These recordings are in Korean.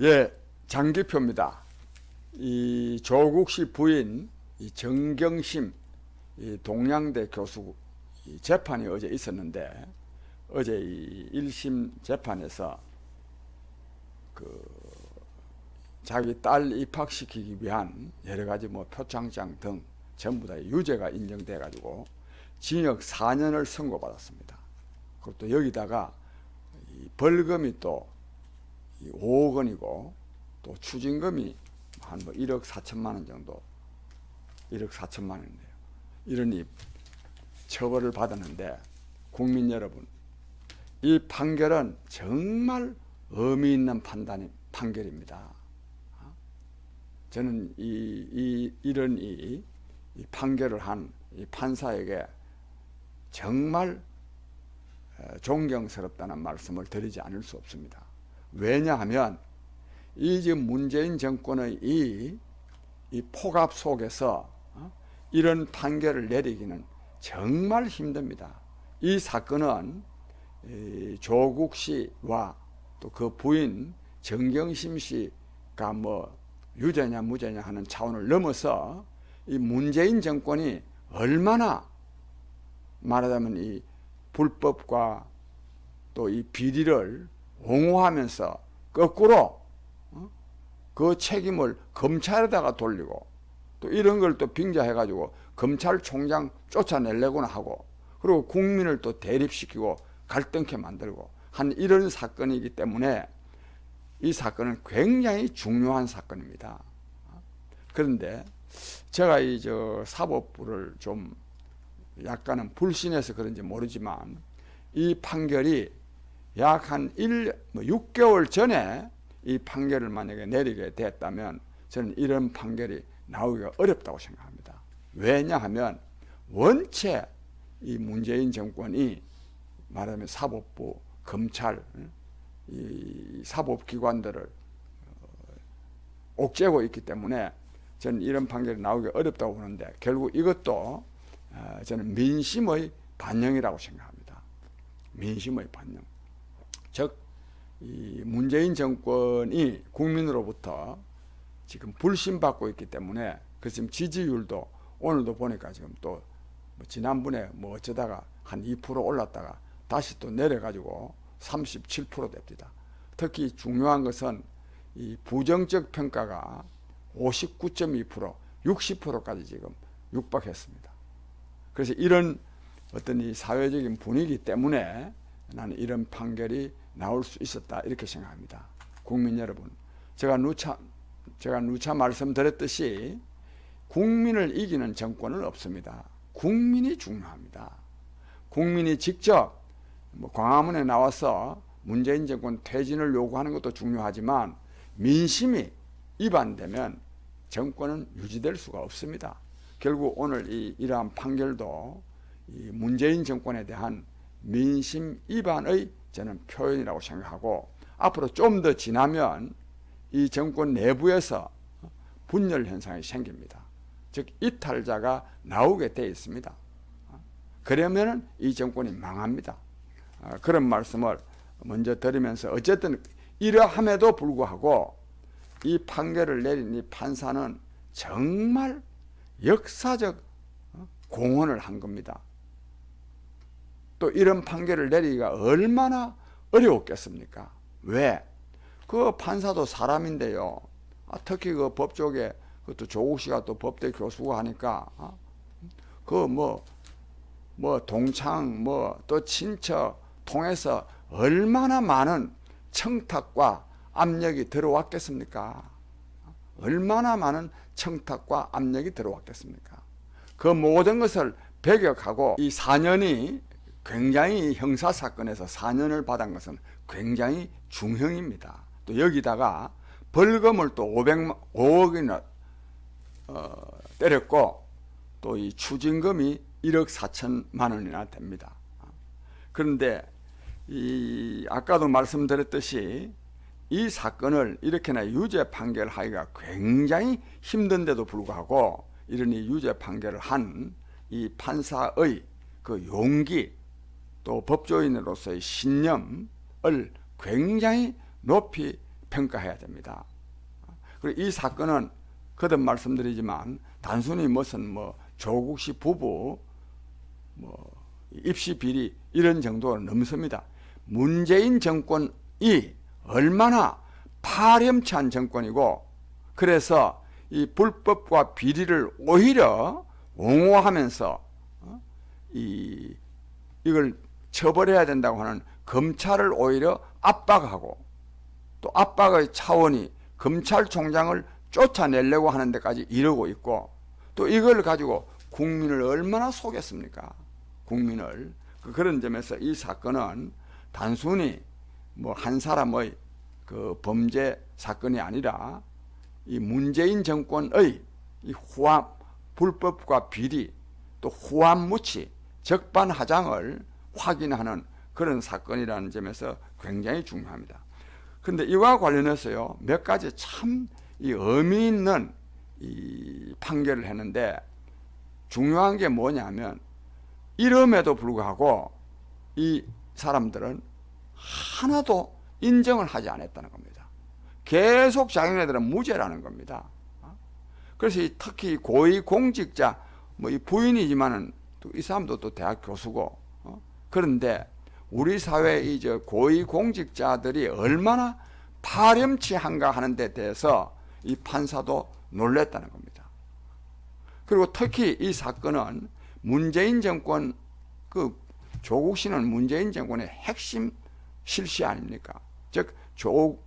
예, 장기표입니다. 이 조국 씨 부인 이 정경심 이 동양대 교수 이 재판이 어제 있었는데, 어제 이 1심 재판에서 그 자기 딸 입학시키기 위한 여러 가지 뭐 표창장 등 전부 다 유죄가 인정돼 가지고 징역 4년을 선고받았습니다. 그것도 여기다가 이 벌금이 또 5억 원이고 또 추징금이 한 뭐 1억 4천만 원 정도, 1억 4천만 원인데요. 이러니 처벌을 받았는데, 국민 여러분, 이 판결은 정말 의미 있는 판결입니다. 저는 이런 이 판결을 한 이 판사에게 정말 존경스럽다는 말씀을 드리지 않을 수 없습니다. 왜냐하면 이 지금 문재인 정권의 이 폭압 속에서 이런 판결을 내리기는 정말 힘듭니다. 이 사건은 조국 씨와 또 그 부인 정경심 씨가 뭐 유죄냐 무죄냐 하는 차원을 넘어서 이 문재인 정권이 얼마나 말하자면 이 불법과 또 이 비리를 옹호하면서 거꾸로 그 책임을 검찰에다가 돌리고 또 이런 걸 또 빙자해가지고 검찰총장 쫓아내려고나 하고, 그리고 국민을 또 대립시키고 갈등케 만들고 한 이런 사건이기 때문에 이 사건은 굉장히 중요한 사건입니다. 그런데 제가 이 사법부를 좀 약간은 불신해서 그런지 모르지만 이 판결이 약 한 6개월 전에 이 판결을 만약에 내리게 됐다면 저는 이런 판결이 나오기가 어렵다고 생각합니다. 왜냐하면 원체 이 문재인 정권이 말하면 사법부, 검찰, 이 사법기관들을 옥죄고 있기 때문에 저는 이런 판결이 나오기 어렵다고 보는데, 결국 이것도 저는 민심의 반영이라고 생각합니다. 민심의 반영. 즉, 이 문재인 정권이 국민으로부터 지금 불신받고 있기 때문에, 그 지금 지지율도 오늘도 보니까 지금 또 지난번에 뭐 어쩌다가 한 2% 올랐다가 다시 또 내려가지고 37% 됩니다. 특히 중요한 것은 이 부정적 평가가 59.2%, 60%까지 지금 육박했습니다. 그래서 이런 어떤 이 사회적인 분위기 때문에 나는 이런 판결이 나올 수 있었다, 이렇게 생각합니다. 국민 여러분, 제가 누차 말씀드렸듯이 국민을 이기는 정권은 없습니다. 국민이 중요합니다. 국민이 직접 뭐 광화문에 나와서 문재인 정권 퇴진을 요구하는 것도 중요하지만 민심이 위반되면 정권은 유지될 수가 없습니다. 결국 오늘 이러한 판결도 이 문재인 정권에 대한 민심 위반의 저는 표현이라고 생각하고, 앞으로 좀 더 지나면 이 정권 내부에서 분열 현상이 생깁니다. 즉 이탈자가 나오게 돼 있습니다. 그러면 이 정권이 망합니다. 그런 말씀을 먼저 드리면서, 어쨌든 이러함에도 불구하고 이 판결을 내린 이 판사는 정말 역사적 공헌을 한 겁니다. 또 이런 판결을 내리기가 얼마나 어려웠겠습니까? 왜? 그 판사도 사람인데요. 특히 그 법 쪽에 그것도 조국 씨가 또 법대 교수고 하니까 그 뭐 동창 뭐 또 친척 통해서 얼마나 많은 청탁과 압력이 들어왔겠습니까? 얼마나 많은 청탁과 압력이 들어왔겠습니까? 그 모든 것을 배격하고 이 4년이 굉장히 형사사건에서 4년을 받은 것은 굉장히 중형입니다. 또 여기다가 벌금을 또 5억이나 때렸고 또 이 추징금이 1억 4천만 원이나 됩니다. 그런데 아까도 말씀드렸듯이 이 사건을 이렇게나 유죄 판결하기가 굉장히 힘든데도 불구하고 이러니 유죄 판결을 한 이 판사의 그 용기, 또 법조인으로서의 신념을 굉장히 높이 평가해야 됩니다. 그리고 이 사건은 거듭 말씀드리지만 단순히 무슨 조국 씨 부부 입시 비리 이런 정도는 넘습니다. 문재인 정권이 얼마나 파렴치한 정권이고, 그래서 이 불법과 비리를 오히려 옹호하면서 이걸 처벌해야 된다고 하는 검찰을 오히려 압박하고, 또 압박의 차원이 검찰총장을 쫓아내려고 하는 데까지 이르고 있고, 또 이걸 가지고 국민을 얼마나 속였습니까? 국민을. 그런 점에서 이 사건은 단순히 한 사람의 그 범죄 사건이 아니라 이 문재인 정권의 이 불법과 비리, 또 후한무치, 적반하장을 확인하는 그런 사건이라는 점에서 굉장히 중요합니다. 그런데 이와 관련해서요, 몇 가지 참 이 의미 있는 이 판결을 했는데, 중요한 게 뭐냐면 이름에도 불구하고 이 사람들은 하나도 인정을 하지 않았다는 겁니다. 계속 자기네들은 무죄라는 겁니다. 그래서 특히 고위공직자, 이 부인이지만은 또 이 사람도 또 대학 교수고, 그런데 우리 사회의 이제 고위공직자들이 얼마나 파렴치한가 하는 데 대해서 이 판사도 놀랬다는 겁니다. 그리고 특히 이 사건은 문재인 정권, 조국 씨는 문재인 정권의 핵심 실시 아닙니까? 즉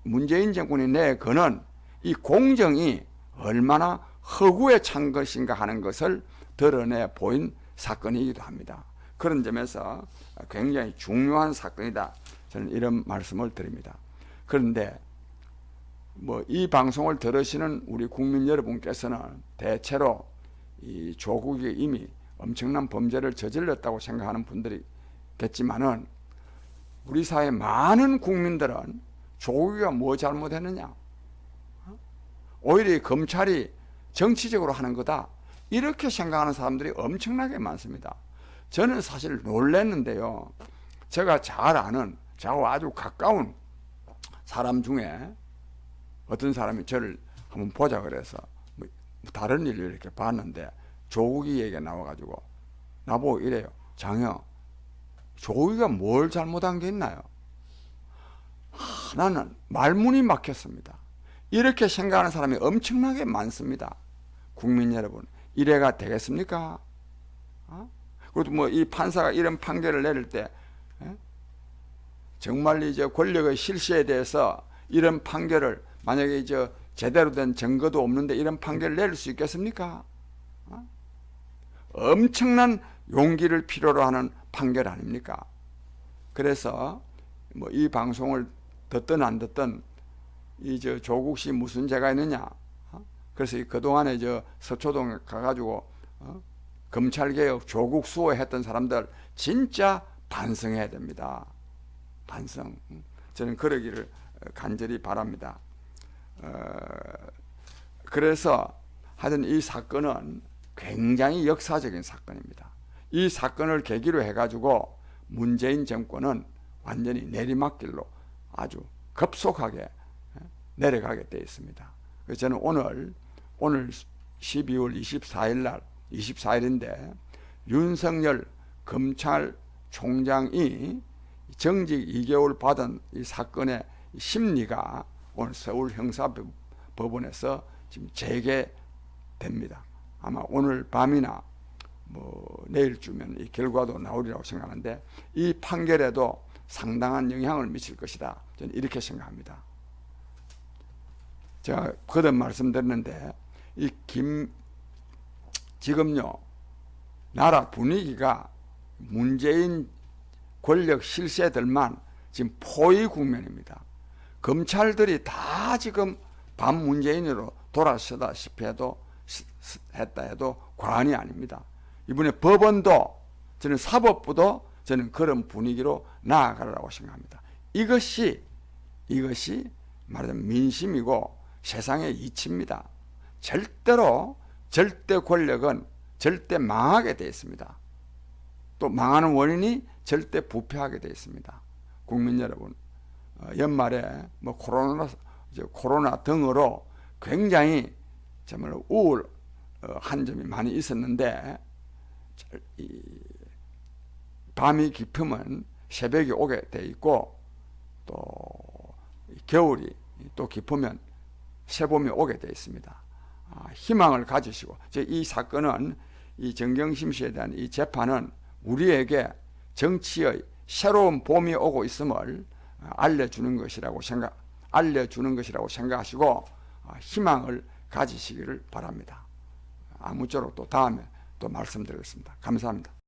문재인 정권이 내거는 이 공정이 얼마나 허구에 찬 것인가 하는 것을 드러내 보인 사건이기도 합니다. 그런 점에서 굉장히 중요한 사건이다, 저는 이런 말씀을 드립니다. 그런데 이 방송을 들으시는 우리 국민 여러분께서는 대체로 이 조국이 이미 엄청난 범죄를 저질렀다고 생각하는 분들이겠지만은, 우리 사회 많은 국민들은 조국이가 뭐 잘못했느냐, 오히려 검찰이 정치적으로 하는 거다, 이렇게 생각하는 사람들이 엄청나게 많습니다. 저는 사실 놀랐는데요, 제가 잘 아는, 저하고 아주 가까운 사람 중에 어떤 사람이 저를 한번 보자 그래서 다른 일을 이렇게 봤는데 조국이 얘기가 나와가지고 나보고 이래요. 장형, 조국이가 뭘 잘못한 게 있나요? 나는 말문이 막혔습니다. 이렇게 생각하는 사람이 엄청나게 많습니다. 국민 여러분, 이래가 되겠습니까? 그리고 이 판사가 이런 판결을 내릴 때 정말 이제 권력의 실시에 대해서 이런 판결을, 만약에 제대로 된 증거도 없는데 이런 판결을 내릴 수 있겠습니까? 엄청난 용기를 필요로 하는 판결 아닙니까? 그래서 이 방송을 듣든 안 듣든 조국 씨 무슨 죄가 있느냐? 그래서 그동안에 서초동 가가지고 검찰개혁 조국 수호했던 사람들 진짜 반성해야 됩니다. 반성. 저는 그러기를 간절히 바랍니다. 그래서 하여튼 이 사건은 굉장히 역사적인 사건입니다. 이 사건을 계기로 해가지고 문재인 정권은 완전히 내리막길로 아주 급속하게 내려가게 되어 있습니다. 그래서 저는 오늘 12월 24일인데 윤석열 검찰총장이 정직 2개월 받은 이 사건의 심리가 오늘 서울 형사법원에서 지금 재개됩니다. 아마 오늘 밤이나 내일쯤면 이 결과도 나오리라고 생각하는데, 이 판결에도 상당한 영향을 미칠 것이다, 저는 이렇게 생각합니다. 제가 거듭 말씀드렸는데 지금요 나라 분위기가 문재인 권력 실세들만 지금 포위 국면입니다. 검찰들이 다 지금 반문재인으로 돌아서다시피 했다 해도 과언이 아닙니다. 이번에 법원도, 저는 사법부도 저는 그런 분위기로 나아가라고 생각합니다. 이것이 말하자면 민심이고 세상의 이치입니다. 절대 권력은 절대 망하게 되어 있습니다. 또 망하는 원인이 절대 부패하게 되어 있습니다. 국민 여러분, 연말에 코로나 이제 코로나 등으로 굉장히 정말 우울한 점이 많이 있었는데, 이 밤이 깊으면 새벽이 오게 돼 있고, 또 겨울이 또 깊으면 새봄이 오게 돼 있습니다. 희망을 가지시고, 이 사건은, 이 정경심 씨에 대한 이 재판은 우리에게 정치의 새로운 봄이 오고 있음을 알려주는 것이라고 생각하시고 희망을 가지시기를 바랍니다. 아무쪼록 또 다음에 또 말씀드리겠습니다. 감사합니다.